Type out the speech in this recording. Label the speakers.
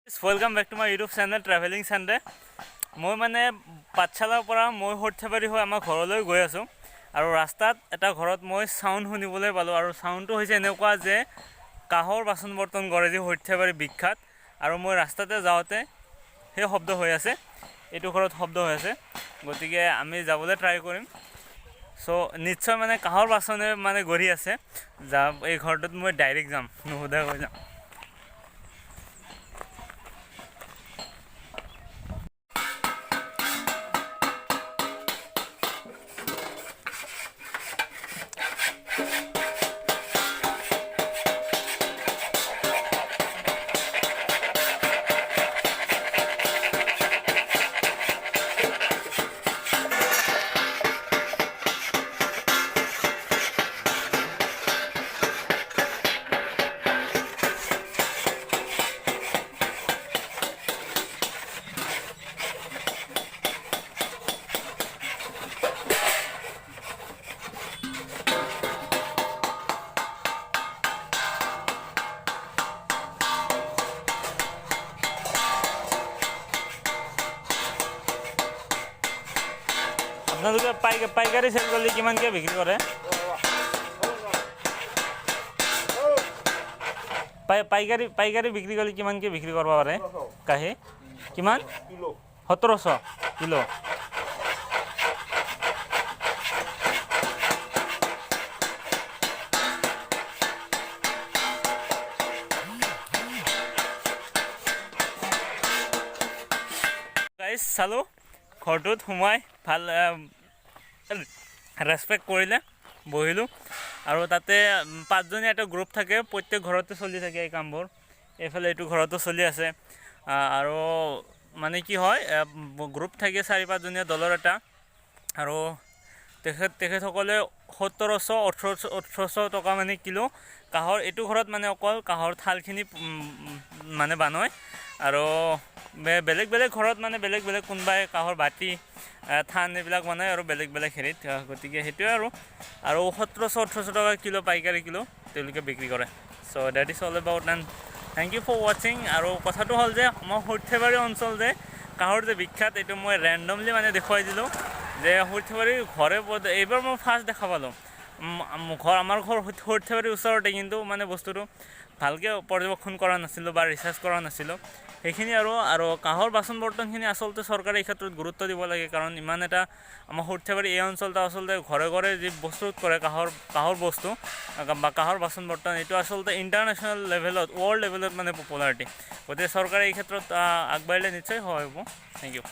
Speaker 1: Welcome back to my YouTube channel travelling Sunday. মই মানে পাঠশালাৰ পৰা মই সৰ্থেবাৰী হৈ আমাৰ ঘৰলৈ গৈ আছোঁ আৰু ৰাস্তাত এটা ঘৰত মই চাউণ্ড শুনিবলৈ পালোঁ আৰু চাউণ্ডটো হৈছে এনেকুৱা যে কাঁহৰ বাচন বৰ্তন কৰে যে সৰ্থেবাৰী বিখ্যাত। আৰু মই ৰাস্তাতে যাওঁতে সেই শব্দ হৈ আছে, এইটো ঘৰত শব্দ হৈ আছে, গতিকে আমি যাবলৈ ট্ৰাই কৰিম। চ' নিশ্চয় মানে কাঁহৰ বাচনে মানে গঢ়ি আছে। এই ঘৰটোত মই ডাইৰেক্ট যাম, নুসুধাকৈ যাম। আপোনালোকে পাইকাৰী চেল কৰিলে কিমানকৈ বিক্ৰী কৰে? পাইকাৰী বিক্ৰী কৰিলে কিমানকৈ বিক্ৰী কৰিব পাৰে? কাঁহী কিমান? 1700 কিলো। গাইজ চালোঁ, ঘৰটোত সোমাই ভাল ৰেচপেক্ট কৰিলে, বহিলোঁ। আৰু তাতে 5জনীয়া এটা গ্ৰুপ থাকে, প্ৰত্যেক ঘৰতে চলি থাকে এই কামবোৰ। এইফালে এইটো ঘৰতো চলি আছে। আৰু মানে কি হয়, গ্ৰুপ থাকে 4-5জনীয়া দলৰ এটা। আৰু তেখেতসকলে 1700-1800 টকা মানে কিলো কাঁহৰ, এইটো ঘৰত মানে অকল কাঁহৰ থালখিনি মানে বনায়। আৰু বেলেগ বেলেগ ঘৰত মানে বেলেগ বেলেগ, কোনোবাই কাঁহৰ বাতি থান এইবিলাক বনায় আৰু বেলেগ বেলেগ হেৰিত। গতিকে সেইটোৱে আৰু 1700-1800 টকা কিলো পাইকাৰী কিলো তেওঁলোকে বিক্ৰী কৰে। So' that is all about and thank you for ৱাচিং। আৰু কথাটো হ'ল যে আমাৰ সৰ্থেবাৰী অঞ্চল যে কাঁহৰ যে বিখ্যাত, এইটো মই ৰেণ্ডমলি মানে দেখুৱাই দিলোঁ যে সৰ্থেবাৰীৰ ঘৰে এইবাৰ মই ফাৰ্ষ্ট দেখা পালোঁ। আমাৰ ঘৰ সৰ্থেবাৰীৰ ওচৰতে, কিন্তু মানে বস্তুটো ভালকৈ পৰ্যবেক্ষণ কৰা নাছিলোঁ বা ৰিচাৰ্চ কৰা নাছিলোঁ সেইখিনি। আৰু কাঁহৰ বাচন বৰ্তনখিনি আচলতে চৰকাৰে এই ক্ষেত্ৰত গুৰুত্ব দিব লাগে, কাৰণ ইমান এটা আমাৰ সৰ্থেবাৰী এই অঞ্চলটো আচলতে ঘৰে ঘৰে যি বস্তু কৰে কাঁহৰ বস্তু বা কাঁহৰ বাচন বৰ্তন, এইটো আচলতে ইণ্টাৰনেশ্যনেল লেভেলত, ৱৰ্ল্ড লেভেলত মানে পপুলাৰিটি। গতিকে চৰকাৰে এই ক্ষেত্ৰত আগবাঢ়িলে নিশ্চয় সহায় হ'ব। Thank U.